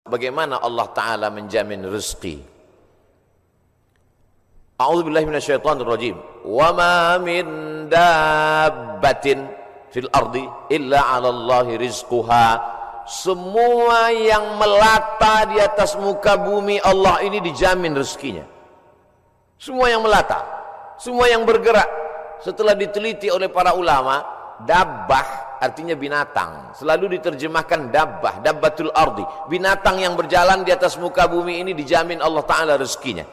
Bagaimana Allah Ta'ala menjamin rezeki? A'udzubillahi minasyaitonirrajim. Wa ma min dabbatin fil ardi illa 'ala Allahi rizquha. Semua yang melata di atas muka bumi Allah ini dijamin rezekinya. Semua yang melata, semua yang bergerak. Setelah diteliti oleh para ulama, dabbah artinya binatang. Selalu diterjemahkan dabbah, dabbatul ardi. Binatang yang berjalan di atas muka bumi ini dijamin Allah Ta'ala rezekinya.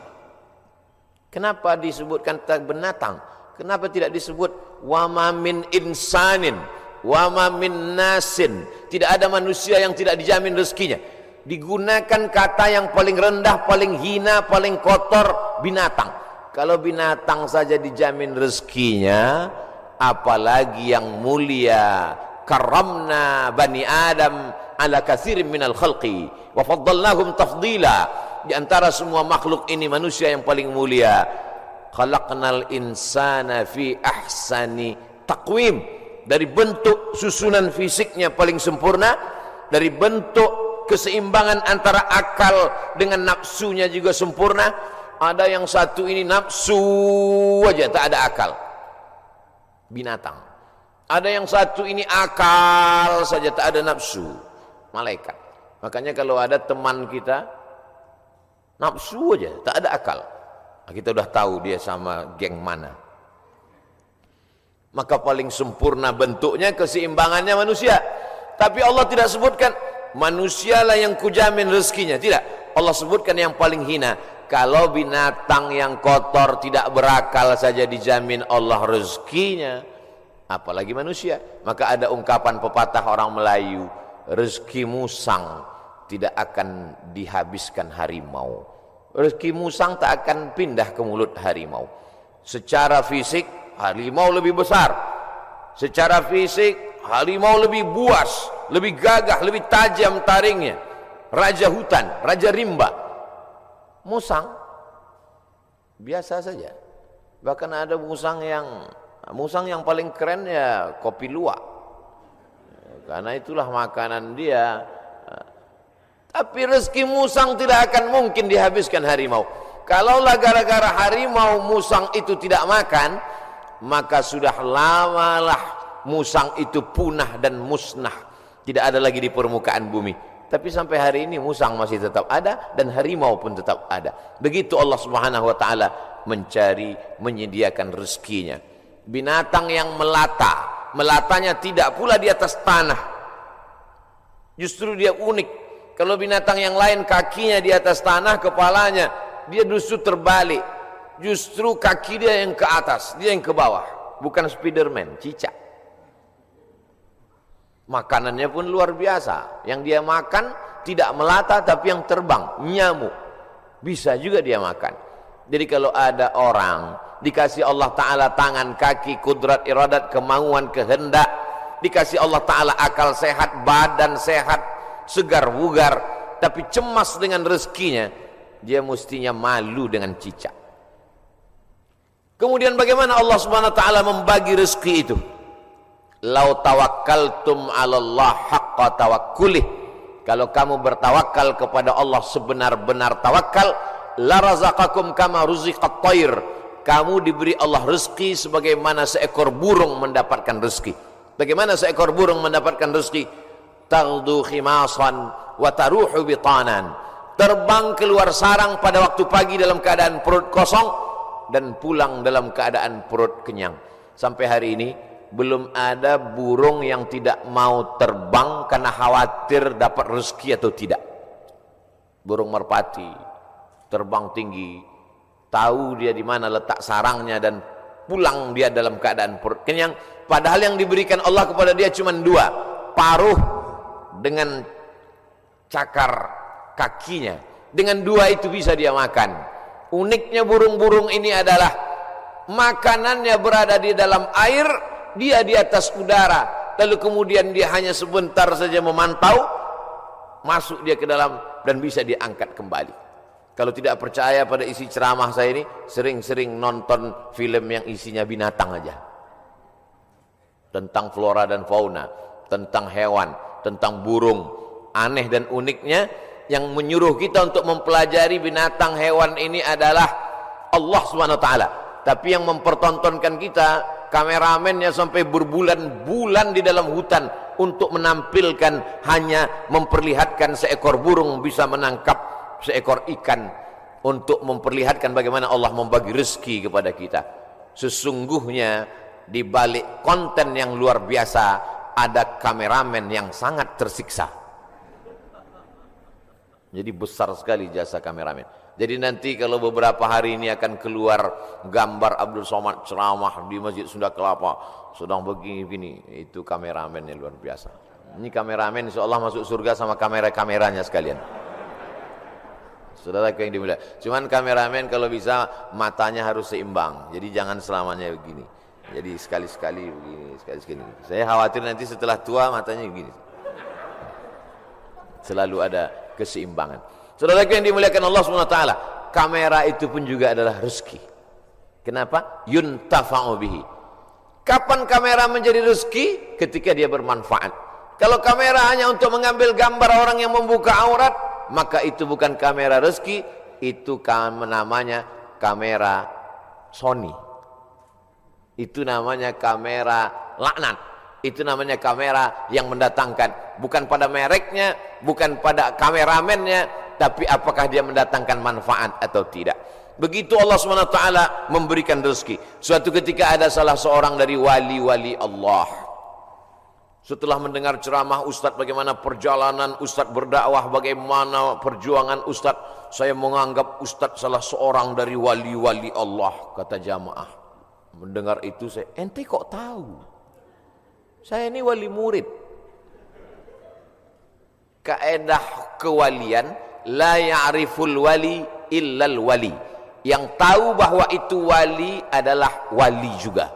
Kenapa disebutkan binatang? Kenapa tidak disebut wama min insanin, wama min nasin? Tidak ada manusia yang tidak dijamin rezekinya. Digunakan kata yang paling rendah, paling hina, paling kotor, binatang. Kalau binatang saja dijamin rezekinya, apalagi yang mulia. Karamna bani Adam ala katsirin minal khalqi wa faddalnahum tafdila. Di antara semua makhluk ini manusia yang paling mulia. Khalaqnal insana fi ahsani taqwim. Dari bentuk susunan fisiknya paling sempurna, dari bentuk keseimbangan antara akal dengan nafsunya juga sempurna. Ada yang satu ini nafsu aja, tak ada akal, binatang. Ada yang satu ini akal saja, tak ada nafsu, malaikat. Makanya kalau ada teman kita nafsu aja, tak ada akal, kita udah tahu dia sama geng mana. Maka paling sempurna bentuknya, keseimbangannya manusia. Tapi Allah tidak sebutkan manusialah yang kujamin rezekinya, tidak. Allah sebutkan yang paling hina. Kalau binatang yang kotor tidak berakal saja dijamin Allah rezekinya, apalagi manusia. Maka ada ungkapan pepatah orang Melayu, rezeki musang tidak akan dihabiskan harimau. Rezeki musang tak akan pindah ke mulut harimau. Secara fisik harimau lebih besar, secara fisik harimau lebih buas, lebih gagah, lebih tajam taringnya. Raja hutan, raja rimba. Musang biasa saja. Bahkan ada musang yang paling keren ya kopi luwak, karena itulah makanan dia. Tapi rezeki musang tidak akan mungkin dihabiskan harimau. Kalaulah gara-gara harimau musang itu tidak makan, maka sudah lamalah musang itu punah dan musnah, tidak ada lagi di permukaan bumi. Tapi sampai hari ini musang masih tetap ada dan harimau pun tetap ada. Begitu Allah Subhanahu wa taala mencari, menyediakan rezekinya. Binatang yang melata, melatanya tidak pula di atas tanah. Justru dia unik. Kalau binatang yang lain kakinya di atas tanah, kepalanya, dia justru terbalik. Justru kaki dia yang ke atas, dia yang ke bawah. Bukan Spiderman, cicak. Makanannya pun luar biasa. Yang dia makan tidak melata tapi yang terbang, nyamuk. Bisa juga dia makan. Jadi kalau ada orang dikasih Allah Ta'ala tangan, kaki, kudrat, iradat, kemauan, kehendak, dikasih Allah Ta'ala akal sehat, badan sehat, segar bugar, tapi cemas dengan rezekinya, dia mestinya malu dengan cicak. Kemudian bagaimana Allah Subhanahu wa taala membagi rezeki itu? Lau tawakkaltum 'alallah haqqa tawakkulih. Kalau kamu bertawakal kepada Allah sebenar-benar tawakal, la razaqakum kama ruziqat thair. Kamu diberi Allah rezeki sebagaimana seekor burung mendapatkan rezeki. Bagaimana seekor burung mendapatkan rezeki? Taghdu khimasan wa taruhu bitanan. Terbang keluar sarang pada waktu pagi dalam keadaan perut kosong dan pulang dalam keadaan perut kenyang. Sampai hari ini belum ada burung yang tidak mau terbang karena khawatir dapat rezeki atau tidak. Burung merpati terbang tinggi, tahu dia di mana letak sarangnya dan pulang dia dalam keadaan perut kenyang. Padahal yang diberikan Allah kepada dia cuma dua, paruh dengan cakar kakinya. Dengan dua itu bisa dia makan. Uniknya burung-burung ini adalah makanannya berada di dalam air, dia di atas udara, lalu kemudian dia hanya sebentar saja memantau, masuk dia ke dalam dan bisa diangkat kembali. Kalau tidak percaya pada isi ceramah saya ini, sering-sering nonton film yang isinya binatang aja, tentang flora dan fauna, tentang hewan, tentang burung. Aneh dan uniknya, yang menyuruh kita untuk mempelajari binatang hewan ini adalah Allah Subhanahu wa taala. Tapi yang mempertontonkan kita, kameramennya sampai berbulan-bulan di dalam hutan untuk menampilkan, hanya memperlihatkan seekor burung bisa menangkap seekor ikan, untuk memperlihatkan bagaimana Allah membagi rezeki kepada kita. Sesungguhnya di balik konten yang luar biasa ada kameramen yang sangat tersiksa. Jadi besar sekali jasa kameramen. Jadi nanti kalau beberapa hari ini akan keluar gambar Abdul Somad ceramah di Masjid Sunda Kelapa, sedang begini-begini, itu kameramennya luar biasa. Ini kameramen insyaallah masuk surga sama kamera-kameranya sekalian. Saudara yang dimuliakan. Cuman kameramen kalau bisa matanya harus seimbang. Jadi jangan selamanya begini. Jadi sekali-sekali begini, sekali-sekali. Saya khawatir nanti setelah tua matanya begini. Selalu ada keseimbangan. Saudara yang dimuliakan Allah SWT, kamera itu pun juga adalah rezeki. Kenapa? Yuntafa'u bihi. Kapan kamera menjadi rezeki? Ketika dia bermanfaat. Kalau kamera hanya untuk mengambil gambar orang yang membuka aurat, maka itu bukan kamera rezeki, itu namanya kamera Sony. Itu namanya kamera laknat. Itu namanya kamera yang mendatangkan, bukan pada mereknya, bukan pada kameramennya, tapi apakah dia mendatangkan manfaat atau tidak. Begitu Allah SWT memberikan rezeki. Suatu ketika ada salah seorang dari wali-wali Allah, setelah mendengar ceramah Ustadz bagaimana perjalanan Ustadz berdakwah, bagaimana perjuangan Ustadz, saya menganggap Ustadz salah seorang dari wali-wali Allah, kata jamaah. Mendengar itu saya, ente kok tahu? Saya ini wali murid. Kaedah kewalian, la ya'riful wali illal wali. Yang tahu bahwa itu wali adalah wali juga.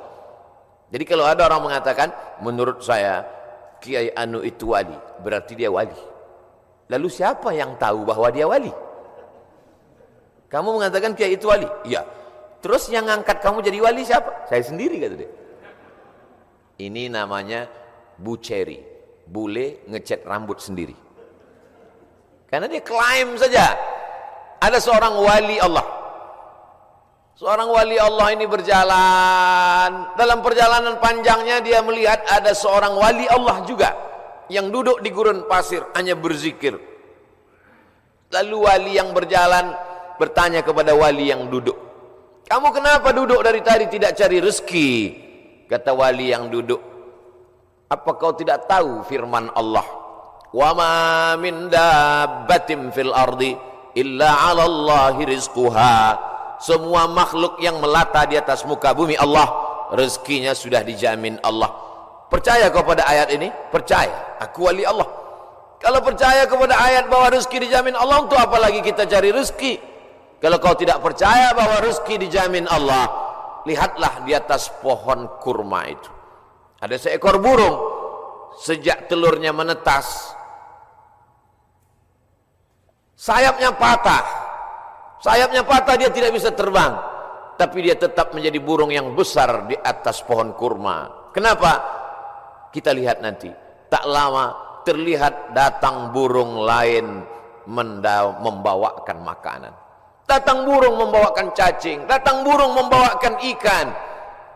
Jadi kalau ada orang mengatakan, menurut saya Kiai Anu itu wali, berarti dia wali. Lalu siapa yang tahu bahwa dia wali? Kamu mengatakan Kiai itu wali? Iya. Terus yang ngangkat kamu jadi wali siapa? Saya sendiri, kata dia. Ini namanya buceri, bule ngecat rambut sendiri. Karena dia klaim saja ada seorang wali Allah. Seorang wali Allah ini berjalan, dalam perjalanan panjangnya dia melihat ada seorang wali Allah juga yang duduk di gurun pasir hanya berzikir. Lalu wali yang berjalan bertanya kepada wali yang duduk, "Kamu kenapa duduk dari tadi tidak cari rezeki?" Kata wali yang duduk, "Apa kau tidak tahu firman Allah, wa ma min dabbatin fil ardi illa 'ala Allahi rizquha." Semua makhluk yang melata di atas muka bumi Allah, rezekinya sudah dijamin Allah. Percaya kau pada ayat ini? Percaya, aku wali Allah. Kalau percaya kepada ayat bahwa rezeki dijamin Allah, untuk apa lagi kita cari rezeki? Kalau kau tidak percaya bahwa rezeki dijamin Allah, lihatlah di atas pohon kurma itu. Ada seekor burung, sejak telurnya menetas, sayapnya patah. Sayapnya patah, dia tidak bisa terbang. Tapi dia tetap menjadi burung yang besar di atas pohon kurma. Kenapa? Kita lihat nanti. Tak lama terlihat datang burung lain membawakan makanan. Datang burung membawakan cacing, datang burung membawakan ikan.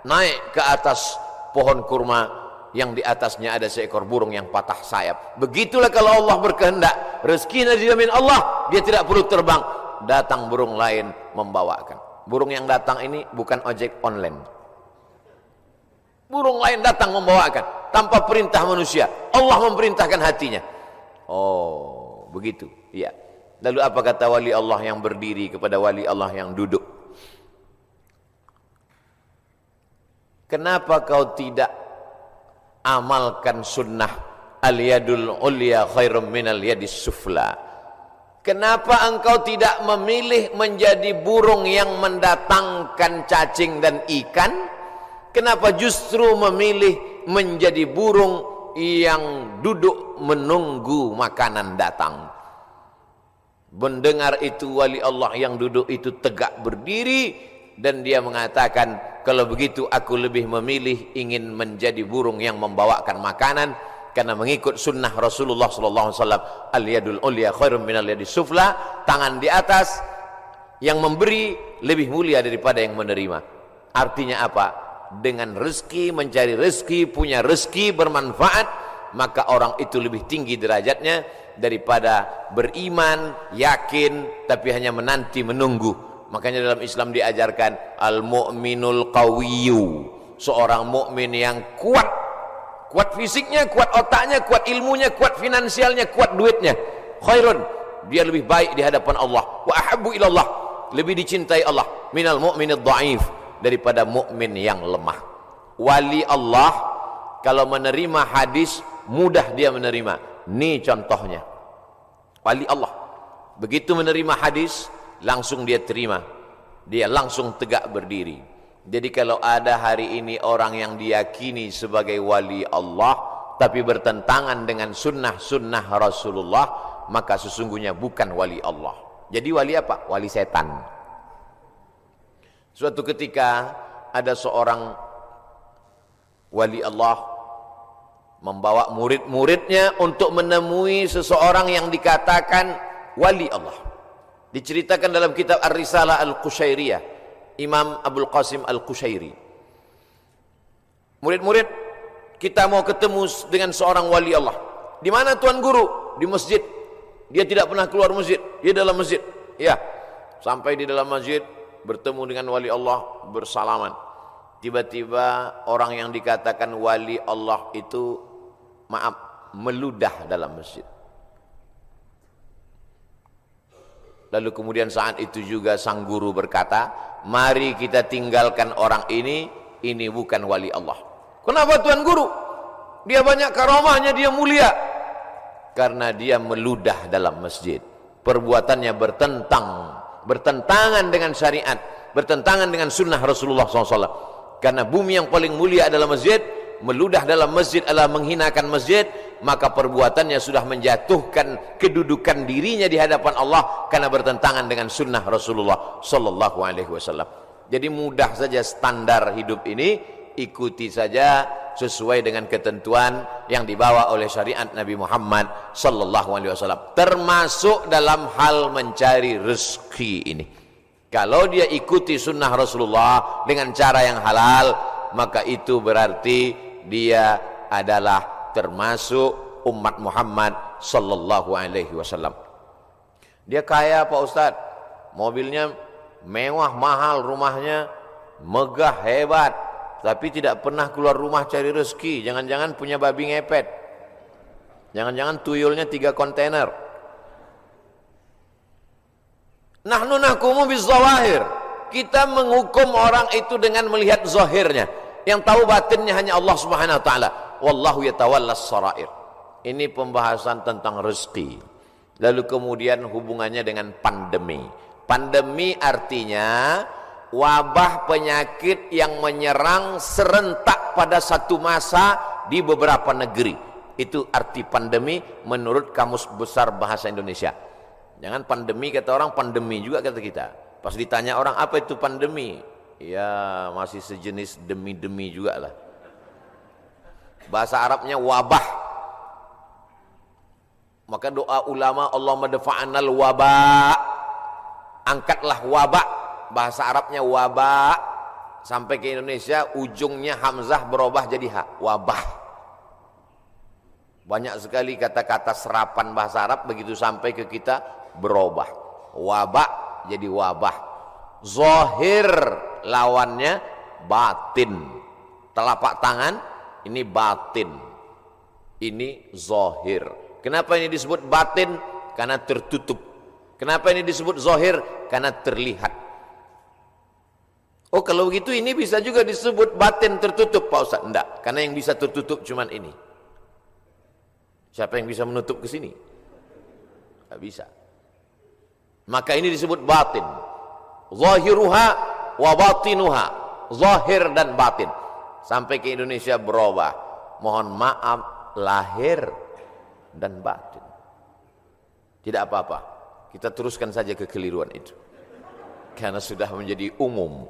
Naik ke atas pohon kurma yang di atasnya ada seekor burung yang patah sayap. Begitulah kalau Allah berkehendak, rezekinya dijamin Allah, dia tidak perlu terbang. Datang burung lain membawakan. Burung yang datang ini bukan ojek online. Burung lain datang membawakan tanpa perintah manusia. Allah memerintahkan hatinya. Oh, begitu. Iya. Lalu apa kata wali Allah yang berdiri kepada wali Allah yang duduk? Kenapa kau tidak amalkan sunnah al-yadul ulya khairum minal yadis sufla? Kenapa engkau tidak memilih menjadi burung yang mendatangkan cacing dan ikan? Kenapa justru memilih menjadi burung yang duduk menunggu makanan datang? Mendengar itu wali Allah yang duduk itu tegak berdiri dan dia mengatakan, kalau begitu aku lebih memilih ingin menjadi burung yang membawakan makanan karena mengikut sunnah Rasulullah sallallahu alaihi wasallam. Al yadul ulya khairum minal yadis sufla, tangan di atas yang memberi lebih mulia daripada yang menerima. Artinya apa? Dengan rezeki, mencari rezeki, punya rezeki bermanfaat, maka orang itu lebih tinggi derajatnya daripada beriman, yakin, tapi hanya menanti, menunggu. Makanya dalam Islam diajarkan al-mu'minul qawiyyu, seorang mukmin yang kuat, kuat fisiknya, kuat otaknya, kuat ilmunya, kuat finansialnya, kuat duitnya. Khairun, dia lebih baik di hadapan Allah. Wa ahabbu ilallah, lebih dicintai Allah. Minal mu'minid dhaif, daripada mukmin yang lemah. Wali Allah kalau menerima hadis mudah dia menerima. Ini contohnya. Wali Allah begitu menerima hadis langsung dia terima. Dia langsung tegak berdiri. Jadi kalau ada hari ini orang yang diyakini sebagai wali Allah tapi bertentangan dengan sunnah-sunnah Rasulullah, maka sesungguhnya bukan wali Allah. Jadi wali apa? Wali setan. Suatu ketika ada seorang wali Allah membawa murid-muridnya untuk menemui seseorang yang dikatakan wali Allah. Diceritakan dalam kitab Ar-Risalah Al-Qushairiyah, Imam Abul Qasim Al-Qushairi. Murid-murid, kita mau ketemu dengan seorang wali Allah. Di mana Tuan Guru? Di masjid. Dia tidak pernah keluar masjid, dia dalam masjid. Ya, sampai di dalam masjid bertemu dengan wali Allah, bersalaman. Tiba-tiba orang yang dikatakan wali Allah itu, maaf, meludah dalam masjid. Lalu kemudian saat itu juga sang guru berkata, mari kita tinggalkan orang ini bukan wali Allah. Kenapa Tuan Guru? Dia banyak karamahnya, dia mulia. Karena dia meludah dalam masjid. Perbuatannya bertentangan dengan syariat, bertentangan dengan sunnah Rasulullah SAW. Karena bumi yang paling mulia adalah masjid, meludah dalam masjid adalah menghinakan masjid, maka perbuatannya sudah menjatuhkan kedudukan dirinya di hadapan Allah karena bertentangan dengan sunnah Rasulullah sallallahu alaihi wasallam. Jadi mudah saja standar hidup ini, ikuti saja sesuai dengan ketentuan yang dibawa oleh syariat Nabi Muhammad sallallahu alaihi wasallam, termasuk dalam hal mencari rezeki ini. Kalau dia ikuti sunnah Rasulullah dengan cara yang halal, maka itu berarti dia adalah termasuk umat Muhammad sallallahu alaihi wasallam. Dia kaya Pak Ustadz, mobilnya mewah, mahal, rumahnya megah, hebat, tapi tidak pernah keluar rumah cari rezeki. Jangan-jangan punya babi ngepet, jangan-jangan tuyulnya 3 kontainer. Nahnu nahkumu bizzawahir, kita menghukum orang itu dengan melihat zahirnya. Yang tahu batinnya hanya Allah Subhanahu wa taala. Wallahu yatawallas sarair. Ini pembahasan tentang rezeki. Lalu kemudian hubungannya dengan pandemi. Pandemi artinya wabah penyakit yang menyerang serentak pada satu masa di beberapa negeri. Itu arti pandemi menurut Kamus Besar Bahasa Indonesia. Jangan pandemi kata orang, pandemi juga kata kita. Pas ditanya orang apa itu pandemi, ya masih sejenis demi-demi juga lah. Bahasa Arabnya wabah. Maka doa ulama, Allahumma dafa'anal wabah, angkatlah wabah. Bahasa Arabnya wabah, sampai ke Indonesia ujungnya hamzah berubah jadi ha, wabah. Banyak sekali kata-kata serapan bahasa Arab begitu sampai ke kita berubah. Wabah jadi wabah. Zahir lawannya batin. Telapak tangan ini batin, ini zahir. Kenapa ini disebut batin? Karena tertutup. Kenapa ini disebut zahir? Karena terlihat. Oh kalau begitu ini bisa juga disebut batin tertutup Pak Ustaz? Enggak, karena yang bisa tertutup cuman ini. Siapa yang bisa menutup ke sini? Enggak bisa. Maka ini disebut batin. Zahiruha wa batinuha, zahir dan batin. Sampai ke Indonesia berubah. Mohon maaf, lahir dan batin. Tidak apa-apa, kita teruskan saja kekeliruan itu, karena sudah menjadi umum.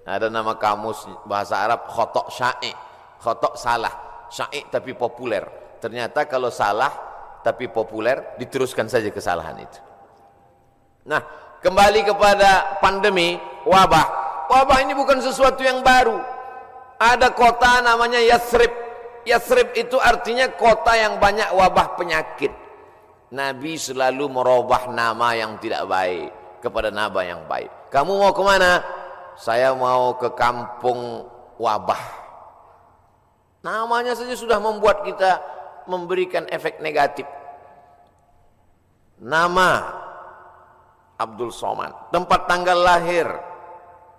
Ada nama kamus bahasa Arab khotok sya'i, khotok salah. syai' tapi populer. Ternyata kalau salah tapi populer, diteruskan saja kesalahan itu. Nah, kembali kepada pandemi, wabah. Wabah ini bukan sesuatu yang baru. Ada kota namanya Yathrib. Yathrib itu artinya kota yang banyak wabah penyakit. Nabi selalu merubah nama yang tidak baik kepada nama yang baik. Kamu mau kemana? Saya mau ke kampung wabah. Namanya saja sudah membuat kita memberikan efek negatif. Nama Abdul Somad, tempat tanggal lahir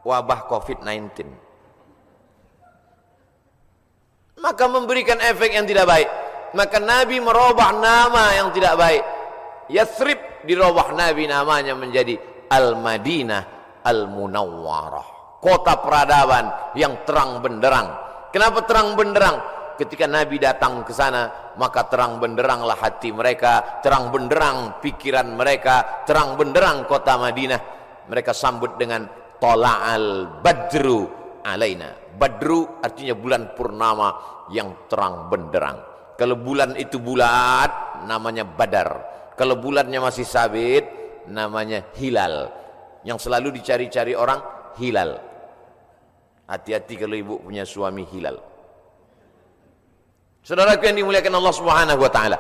wabah COVID-19. Maka memberikan efek yang tidak baik. Maka Nabi merubah nama yang tidak baik. Yathrib dirubah Nabi namanya menjadi Al-Madinah Al-Munawwarah, kota peradaban yang terang benderang. Kenapa terang benderang? Ketika Nabi datang ke sana, maka terang benderanglah hati mereka, terang benderang pikiran mereka, terang benderang kota Madinah. Mereka sambut dengan Tola'al Badru alaina. Badru artinya bulan purnama yang terang benderang. Kalau bulan itu bulat, namanya Badar. Kalau bulannya masih sabit, namanya hilal. Yang selalu dicari-cari orang, hilal. Hati-hati kalau ibu punya suami hilal. Saudaraku yang dimuliakan Allah Subhanahu wa taala.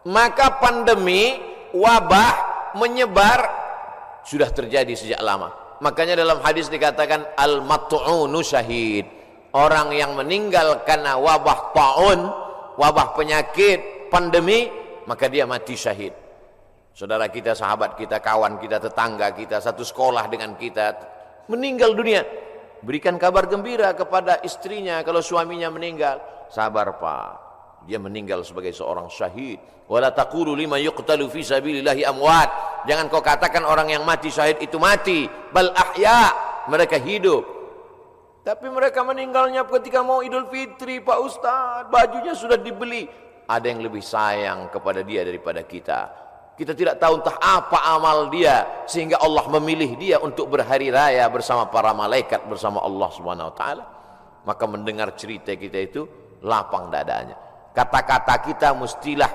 Maka pandemi, wabah menyebar sudah terjadi sejak lama. Makanya dalam hadis dikatakan al-mat'unu syahid. Orang yang meninggal karena wabah ta'un, wabah penyakit, pandemi, maka dia mati syahid. Saudara kita, sahabat kita, kawan kita, tetangga kita, satu sekolah dengan kita, meninggal dunia. Berikan kabar gembira kepada istrinya kalau suaminya meninggal. Sabar Pak, dia meninggal sebagai seorang syahid. Wala taqulu liman yuqtalu fi sabilillahi amwat. Jangan kau katakan orang yang mati syahid itu mati. Bal ahya, mereka hidup. Tapi mereka meninggalnya ketika mau Idul Fitri, Pak Ustaz, bajunya sudah dibeli. Ada yang lebih sayang kepada dia daripada kita. Kita tidak tahu entah apa amal dia sehingga Allah memilih dia untuk berhari raya bersama para malaikat, bersama Allah Subhanahu wa taala. Maka mendengar cerita kita itu lapang dadanya. Kata-kata kita mestilah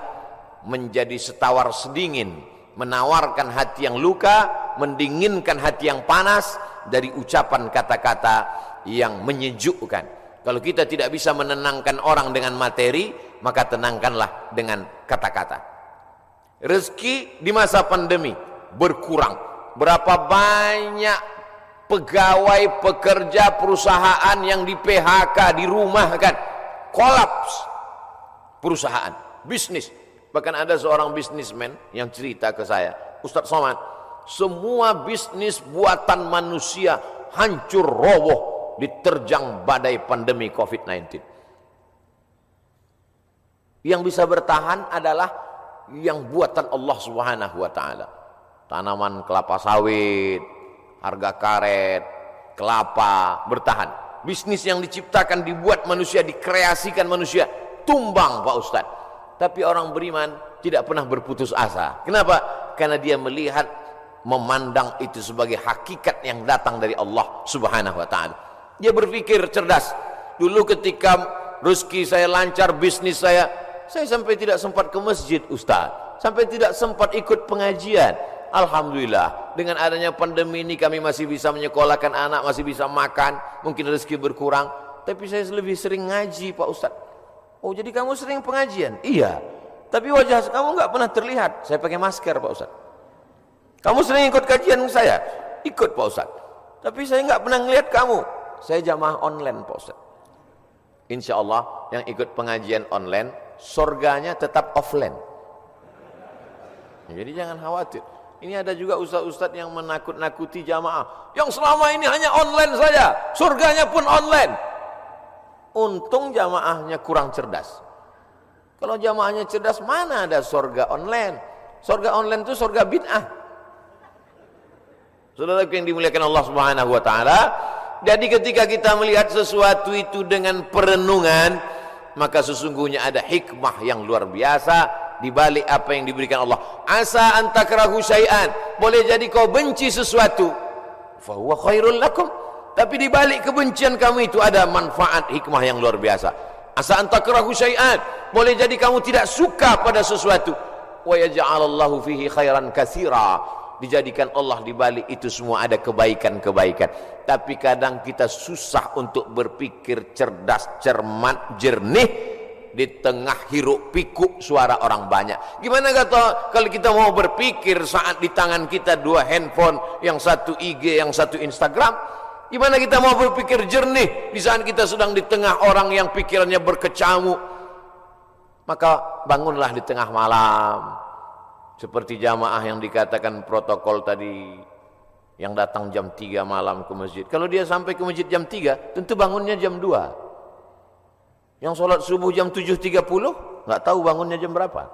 menjadi setawar sedingin, menawarkan hati yang luka, mendinginkan hati yang panas dari ucapan kata-kata yang menyejukkan. Kalau kita tidak bisa menenangkan orang dengan materi, maka tenangkanlah dengan kata-kata. Rezeki di masa pandemi berkurang. Berapa banyak pegawai, pekerja perusahaan yang di PHK, dirumahkan, kolaps perusahaan, bisnis. Bahkan ada seorang bisnismen yang cerita ke saya, Ustaz Somad, semua bisnis buatan manusia hancur roboh diterjang badai pandemi COVID-19. Yang bisa bertahan adalah yang buatan Allah Subhanahu wa taala. Tanaman kelapa sawit, harga karet, kelapa bertahan. Bisnis yang diciptakan, dibuat manusia, dikreasikan manusia, tumbang Pak Ustaz. Tapi orang beriman tidak pernah berputus asa. Kenapa? Karena dia melihat, memandang itu sebagai hakikat yang datang dari Allah Subhanahu wa taala. Dia berpikir cerdas. Dulu ketika rezeki saya lancar, bisnis saya sampai tidak sempat ke masjid Ustaz, sampai tidak sempat ikut pengajian. Alhamdulillah, dengan adanya pandemi ini kami masih bisa menyekolahkan anak, masih bisa makan, mungkin rezeki berkurang, tapi saya lebih sering ngaji Pak Ustaz. Oh, jadi kamu sering pengajian? Iya, tapi wajah kamu nggak pernah terlihat. Saya pakai masker Pak Ustaz. Kamu sering ikut kajian saya? Ikut Pak Ustaz, tapi saya nggak pernah ngelihat kamu. Saya jamaah online Pak Ustaz. Insya Allah yang ikut pengajian online, surganya tetap offline. Jadi jangan khawatir. Ini ada juga ustaz-ustaz yang menakut-nakuti jamaah, yang selama ini hanya online saja, surganya pun online. Untung jamaahnya kurang cerdas. Kalau jamaahnya cerdas, mana ada surga online? Surga online itu surga bid'ah. Saudara yang dimuliakan Allah Subhanahu wa taala, jadi ketika kita melihat sesuatu itu dengan perenungan, maka sesungguhnya ada hikmah yang luar biasa di balik apa yang diberikan Allah. Asa an takrahu syai'an, boleh jadi kau benci sesuatu, fa huwa khairul lakum, tapi di balik kebencian kamu itu ada manfaat, hikmah yang luar biasa. Asa an takrahu syai'an, boleh jadi kamu tidak suka pada sesuatu. Wa yaj'alallahu fihi khairan katsira, dijadikan Allah di balik itu semua ada kebaikan-kebaikan. Tapi kadang kita susah untuk berpikir cerdas, cermat, jernih di tengah hiruk pikuk suara orang banyak. Gimana kata kalau kita mau berpikir saat di tangan kita dua handphone, yang satu IG, yang satu Instagram? Gimana kita mau berpikir jernih di saat kita sedang di tengah orang yang pikirannya berkecamuk? Maka bangunlah di tengah malam, seperti jamaah yang dikatakan protokol tadi, yang datang jam 3 malam ke masjid. Kalau dia sampai ke masjid jam 3, tentu bangunnya jam 2. Yang sholat subuh jam 7.30, nggak tahu bangunnya jam berapa.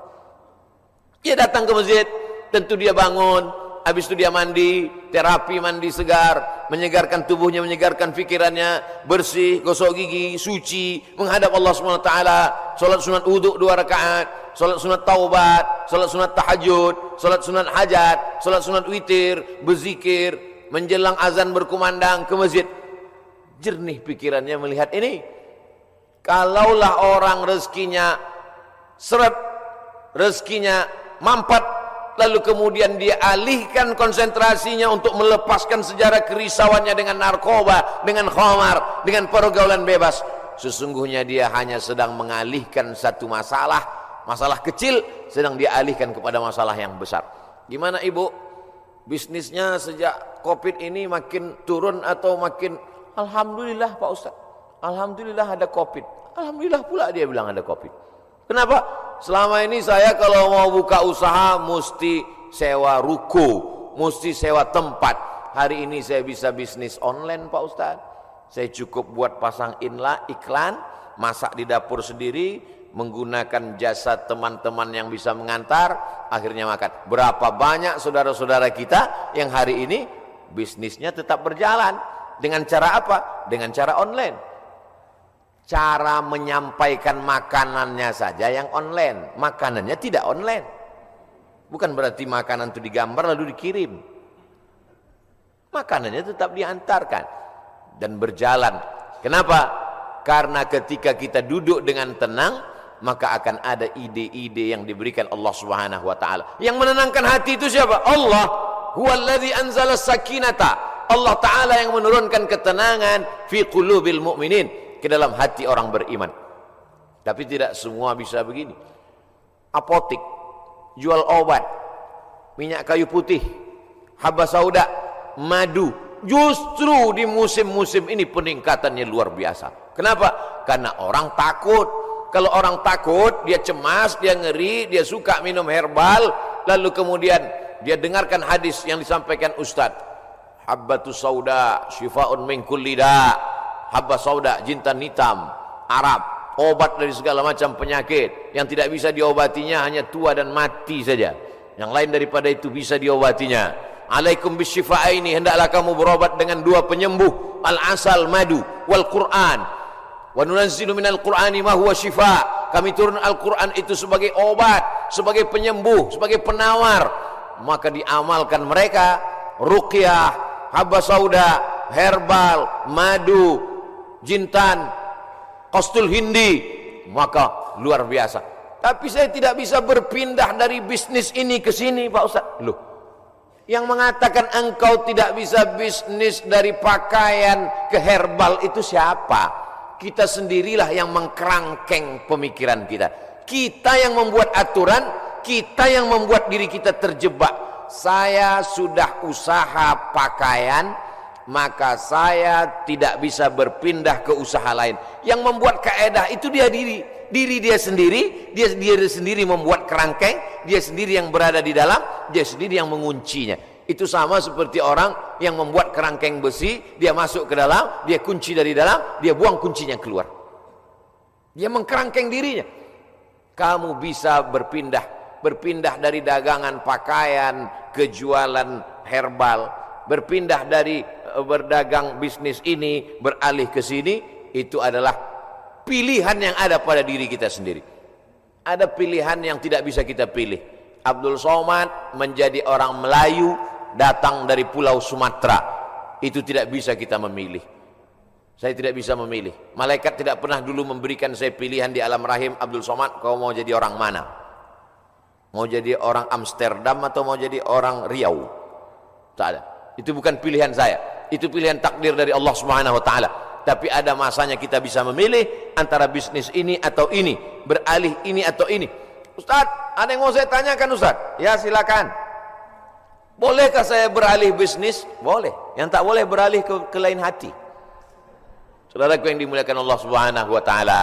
Dia datang ke masjid, tentu dia bangun, habis itu dia mandi, terapi mandi segar, menyegarkan tubuhnya, menyegarkan pikirannya, bersih, gosok gigi, suci, menghadap Allah SWT, sholat sunat wudhu 2 rakaat, sholat sunat taubat, sholat sunat tahajud, sholat sunat hajat, sholat sunat witir, berzikir, menjelang azan berkumandang ke masjid. Jernih pikirannya melihat ini. Kalaulah orang rezekinya seret, rezekinya mampat, lalu kemudian dia alihkan konsentrasinya untuk melepaskan sejarah kerisauannya dengan narkoba, dengan khamar, dengan pergaulan bebas, sesungguhnya dia hanya sedang mengalihkan satu masalah, masalah kecil sedang dia alihkan kepada masalah yang besar. Gimana ibu? Bisnisnya sejak Covid ini makin turun atau makin? Alhamdulillah Pak Ustaz, alhamdulillah ada Covid. Alhamdulillah pula dia bilang ada Covid. Kenapa? Selama ini saya kalau mau buka usaha mesti sewa ruko, mesti sewa tempat. Hari ini saya bisa bisnis online Pak Ustaz. Saya cukup buat pasang iklan, masak di dapur sendiri, menggunakan jasa teman-teman yang bisa mengantar, akhirnya makan. Berapa banyak saudara-saudara kita yang hari ini bisnisnya tetap berjalan. Dengan cara apa? Dengan cara online. Cara menyampaikan makanannya saja yang online, makanannya tidak online. Bukan berarti makanan itu digambar lalu dikirim. Makanannya tetap diantarkan dan berjalan. Kenapa? Karena ketika kita duduk dengan tenang, maka akan ada ide-ide yang diberikan Allah Subhanahu wa taala. Yang menenangkan hati itu siapa? Allah. Huwallazi anzala sakinata. Allah taala yang menurunkan ketenangan fi qulubil mu'minin, ke dalam hati orang beriman. Tapi tidak semua bisa begini. Apotik, jual obat, minyak kayu putih, haba sauda, madu, justru di musim-musim ini peningkatannya luar biasa. Kenapa? Karena orang takut. Kalau orang takut, dia cemas, dia ngeri, dia suka minum herbal, lalu kemudian dia dengarkan hadis yang disampaikan Ustadz, habbatus sauda syifa'un min kulli da'. Habba sauda, jintan hitam, Arab, obat dari segala macam penyakit. Yang tidak bisa diobatinya hanya tua dan mati saja. Yang lain daripada itu bisa diobatinya. Alaikum bisyifa'aini, hendaklah kamu berobat dengan 2 penyembuh, al-asal, madu, wal Qur'an. Wa nunazzilu minal Qur'ani ma huwa syifa'. Kami turun Al-Qur'an itu sebagai obat, sebagai penyembuh, sebagai penawar. Maka diamalkan mereka ruqyah, habba sauda, herbal, madu, jintan, kostul hindi, maka luar biasa. Tapi saya tidak bisa berpindah dari bisnis ini ke sini Pak Ustaz. Loh, yang mengatakan engkau tidak bisa bisnis dari pakaian ke herbal itu siapa? Kita sendirilah yang mengkerangkeng pemikiran kita. Kita yang membuat aturan, kita yang membuat diri kita terjebak. Saya sudah usaha pakaian, maka saya tidak bisa berpindah ke usaha lain. Yang membuat kaedah itu dia diri dia sendiri, dia sendiri membuat kerangkeng, dia sendiri yang berada di dalam, dia sendiri yang menguncinya. Itu sama seperti orang yang membuat kerangkeng besi, dia masuk ke dalam, dia kunci dari dalam, dia buang kuncinya keluar. Dia mengkerangkeng dirinya. Kamu bisa berpindah dari dagangan pakaian ke jualan herbal, berpindah dari berdagang bisnis ini beralih ke sini. Itu adalah pilihan yang ada pada diri kita sendiri. Ada pilihan yang tidak bisa kita pilih. Abdul Somad menjadi orang Melayu, datang dari Pulau Sumatera, itu tidak bisa kita memilih. Saya tidak bisa memilih. Malaikat tidak pernah dulu memberikan saya pilihan di alam rahim, Abdul Somad, kau mau jadi orang mana? Mau jadi orang Amsterdam atau mau jadi orang Riau? Tak ada. Itu bukan pilihan saya. Itu pilihan takdir dari Allah Subhanahu wa taala. Tapi ada masanya kita bisa memilih antara bisnis ini atau ini, beralih ini atau ini. Ustaz, ada yang mau saya tanyakan Ustaz? Ya silakan. Bolehkah saya beralih bisnis? Boleh. Yang tak boleh beralih ke lain hati. Saudaraku yang dimuliakan Allah Subhanahu wa taala.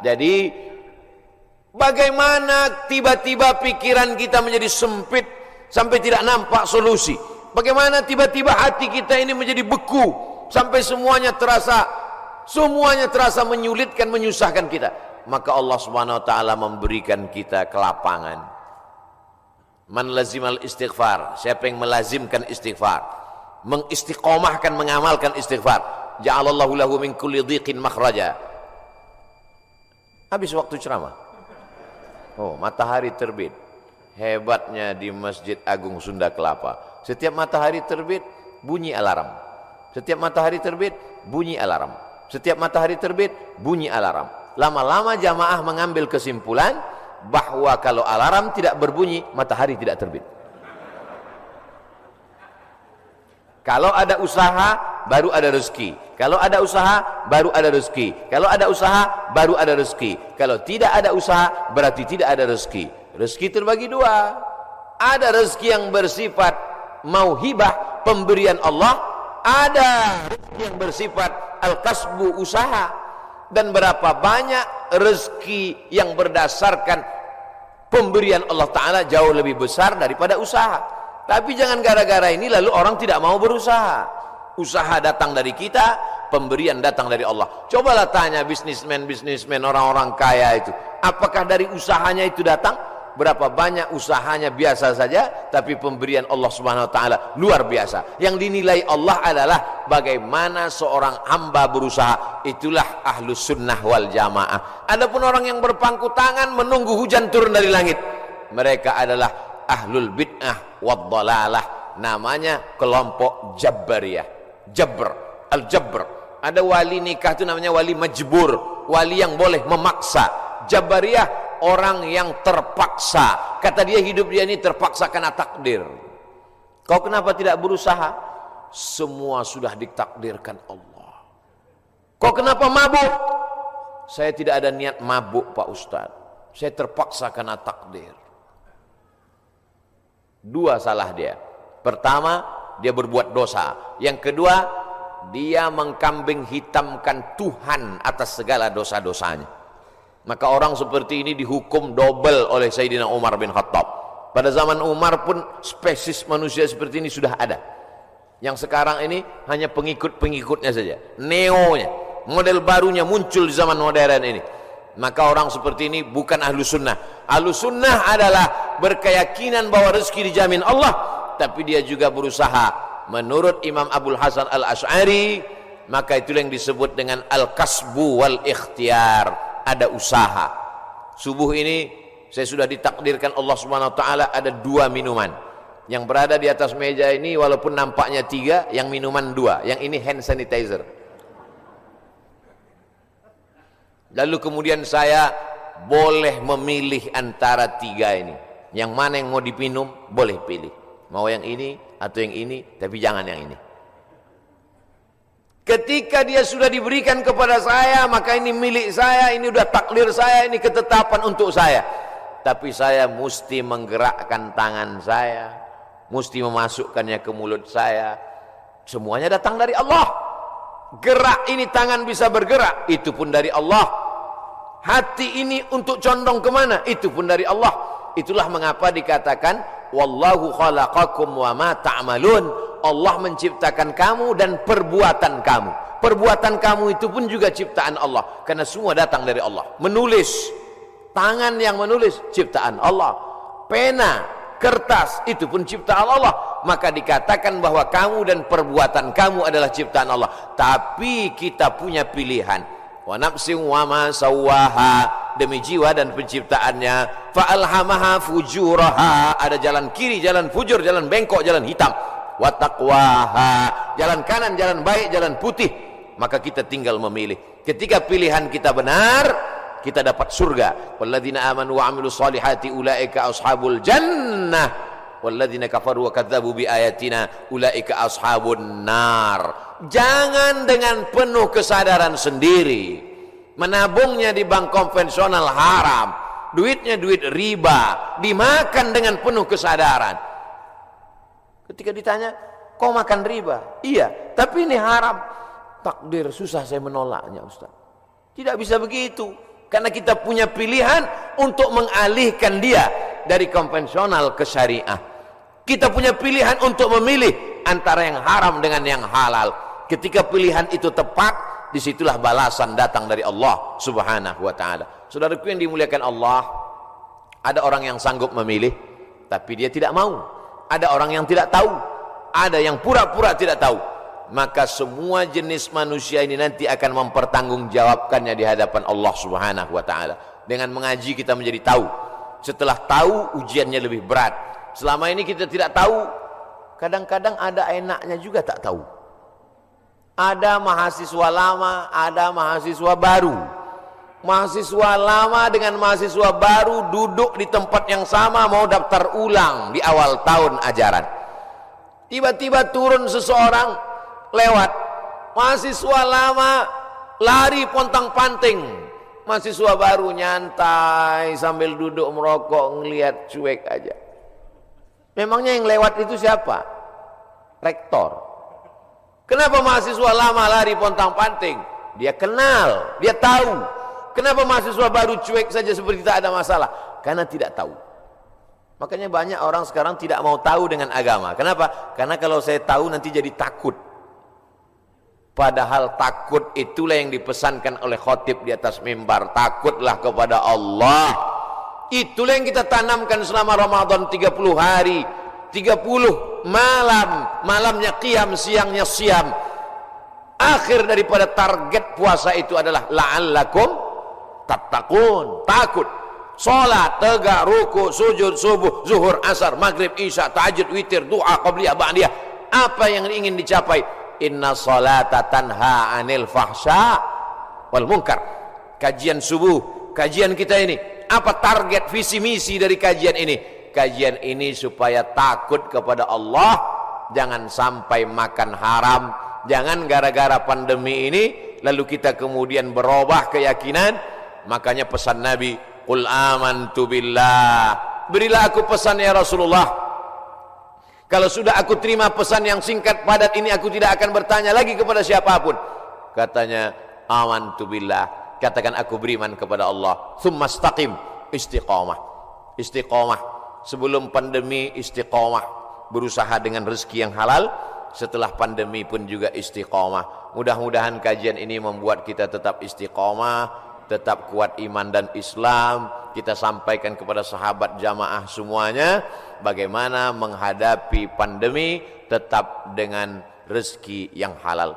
Jadi bagaimana tiba-tiba pikiran kita menjadi sempit sampai tidak nampak solusi? Bagaimana tiba-tiba hati kita ini menjadi beku sampai semuanya terasa menyulitkan, menyusahkan kita? Maka Allah Subhanahu wa taala memberikan kita kelapangan. Man lazimal istighfar, siapa yang melazimkan istighfar, mengistiqomahkan, mengamalkan istighfar, ja'alallahu lahu min kulli dhiqin makhraja. Habis waktu ceramah. Oh, matahari terbit. Hebatnya di Masjid Agung Sunda Kelapa. Setiap matahari terbit, bunyi alarm. Setiap matahari terbit, bunyi alarm. Setiap matahari terbit, bunyi alarm. Lama-lama jamaah mengambil kesimpulan bahwa kalau alarm tidak berbunyi, matahari tidak terbit. Kalau ada usaha, baru ada rezeki. Kalau ada usaha, baru ada rezeki. Kalau ada usaha, baru ada rezeki. Kalau tidak ada usaha, berarti tidak ada rezeki. Rezeki terbagi dua. Ada rezeki yang bersifat mauhibah, pemberian Allah. Ada rezeki yang bersifat al-kasbu, usaha. Dan berapa banyak rezeki yang berdasarkan pemberian Allah Ta'ala jauh lebih besar daripada usaha. Tapi jangan gara-gara ini lalu orang tidak mau berusaha. Usaha datang dari kita, pemberian datang dari Allah. Cobalah tanya bisnismen orang-orang kaya itu, apakah dari usahanya itu datang? Berapa banyak usahanya biasa saja, tapi pemberian Allah Subhanahu wa taala luar biasa. Yang dinilai Allah adalah bagaimana seorang hamba berusaha. Itulah ahlus sunnah wal jamaah. Adapun orang yang berpangku tangan menunggu hujan turun dari langit, mereka adalah ahlul bid'ah wad dhalalah. Namanya kelompok Jabariyah. Jabr, al-Jabr. Ada wali nikah itu namanya wali majbur, wali yang boleh memaksa. Jabariyah orang yang terpaksa. Kata dia, hidup dia ini terpaksa karena takdir. Kau kenapa tidak berusaha? Semua sudah ditakdirkan Allah. Kau kenapa mabuk? Saya tidak ada niat mabuk Pak Ustaz, saya terpaksa karena takdir. Dua salah dia. Pertama, dia berbuat dosa. Yang kedua, dia mengkambing hitamkan Tuhan atas segala dosa-dosanya. Maka orang seperti ini dihukum double oleh Sayyidina Umar bin Khattab. Pada zaman Umar pun spesies manusia seperti ini sudah ada. Yang sekarang ini hanya pengikut-pengikutnya saja, neonya, model barunya muncul di zaman modern ini. Maka orang seperti ini bukan ahlu sunnah. Ahlu sunnah adalah berkeyakinan bahwa rezeki dijamin Allah, tapi dia juga berusaha. Menurut Imam Abul Hasan al-Ash'ari, maka itulah yang disebut dengan al-kasbu wal ikhtiar. Ada usaha. Subuh ini saya sudah ditakdirkan Allah Subhanahu wa taala ada 2 minuman. Yang berada di atas meja ini walaupun nampaknya 3, yang minuman 2, yang ini hand sanitizer. Lalu kemudian saya boleh memilih antara 3 ini. Yang mana yang mau dipinum, boleh pilih. Mau yang ini atau yang ini, tapi jangan yang ini. Ketika dia sudah diberikan kepada saya, maka ini milik saya, ini udah takdir saya, ini ketetapan untuk saya. Tapi saya mesti menggerakkan tangan saya, mesti memasukkannya ke mulut saya. Semuanya datang dari Allah. Gerak ini tangan bisa bergerak, itu pun dari Allah. Hati ini untuk condong kemana, itu pun dari Allah. Itulah mengapa dikatakan wallahu khalaqakum wa ma ta'malun. Allah menciptakan kamu dan perbuatan kamu. Perbuatan kamu itu pun juga ciptaan Allah, karena semua datang dari Allah. Menulis, tangan yang menulis ciptaan Allah. Pena, kertas, itu pun ciptaan Allah. Maka dikatakan bahwa kamu dan perbuatan kamu adalah ciptaan Allah. Tapi kita punya pilihan. Wa nafsin wa ma sawwaha, demi jiwa dan penciptaannya. Fa alhamaha fujuraha, ada jalan kiri, jalan fujur, jalan bengkok, jalan hitam. Wa taqwaha, jalan kanan, jalan baik, jalan putih. maka kita tinggal memilih. Ketika pilihan kita benar, kita dapat surga. Walladzina amanu wa 'amilus solihati ulaika ashabul jannah walladzina kafaru wa kadzdzabu biayatina ulaika ashabun nar. Jangan dengan penuh kesadaran sendiri menabungnya di bank konvensional haram, duitnya duit riba, dimakan dengan penuh kesadaran. Ketika ditanya, kau makan riba? Iya, tapi ini haram. Takdir, susah saya menolaknya, Ustaz. Tidak bisa begitu, karena kita punya pilihan untuk mengalihkan dia dari konvensional ke syariah. Kita punya pilihan untuk memilih antara yang haram dengan yang halal. Ketika pilihan itu tepat, disitulah balasan datang dari Allah Subhanahu wa ta'ala. Saudaraku yang dimuliakan Allah, ada orang yang sanggup memilih tapi dia tidak mau. Ada orang yang tidak tahu, ada yang pura-pura tidak tahu. Maka semua jenis manusia ini nanti akan mempertanggungjawabkannya di hadapan Allah Subhanahu wa ta'ala. Dengan mengaji kita menjadi tahu. Setelah tahu, ujiannya lebih berat. Selama ini kita tidak tahu, kadang-kadang ada enaknya juga tak tahu. Ada mahasiswa lama, ada mahasiswa baru. Mahasiswa lama dengan mahasiswa baru duduk di tempat yang sama, mau daftar ulang di awal tahun ajaran. Tiba-tiba turun seseorang lewat. Mahasiswa lama lari pontang-panting, mahasiswa baru nyantai sambil duduk merokok, ngelihat cuek aja. Memangnya yang lewat itu siapa? Rektor. Kenapa mahasiswa lama lari pontang-panting? Dia kenal, dia tahu. Kenapa mahasiswa baru cuek saja seperti tak ada masalah? Karena tidak tahu. Makanya banyak orang sekarang tidak mau tahu dengan agama. Kenapa? Karena kalau saya tahu nanti jadi takut. Padahal takut itulah yang dipesankan oleh khotib di atas mimbar. Takutlah kepada Allah. Itulah yang kita tanamkan selama Ramadan 30 hari. 30 malam. Malamnya qiyam, siangnya siam. Akhir daripada target puasa itu adalah la'allakum tattaqun, takut. Salat, tegak, ruku, sujud, subuh, zuhur, asar, maghrib, isya, tahajud, witir, doa, qabliyah, ba'diyah. Apa yang ingin dicapai? Inna salata tanha 'anil fahsya wal munkar. Kajian subuh, kajian kita ini, apa target visi misi dari kajian ini? Kajian ini supaya takut kepada Allah, jangan sampai makan haram, jangan gara-gara pandemi ini lalu kita kemudian berubah keyakinan. Makanya pesan Nabi, qul amantu billah, berilah aku pesan ya Rasulullah. Kalau sudah aku terima pesan yang singkat padat ini, aku tidak akan bertanya lagi kepada siapapun. Katanya, amantu billah, katakan aku beriman kepada Allah. Tsumma istaqim, istiqamah. Istiqamah sebelum pandemi, istiqamah berusaha dengan rezeki yang halal. Setelah pandemi pun juga istiqamah. Mudah-mudahan kajian ini membuat kita tetap istiqamah, tetap kuat iman dan Islam. Kita sampaikan kepada sahabat jamaah semuanya bagaimana menghadapi pandemi tetap dengan rezeki yang halal.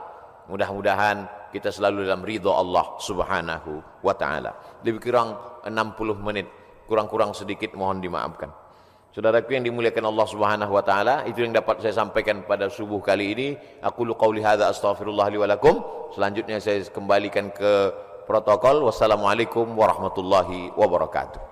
Mudah-mudahan kita selalu dalam ridho Allah Subhanahu wa ta'ala. Lebih kurang 60 menit, kurang-kurang sedikit mohon dimaafkan. Saudaraku yang dimuliakan Allah Subhanahu wa ta'ala, itu yang dapat saya sampaikan pada subuh kali ini. Aqulu qauli hadza astaghfirullah li wa lakum. Selanjutnya saya kembalikan ke protokol. Wassalamualaikum warahmatullahi wabarakatuh.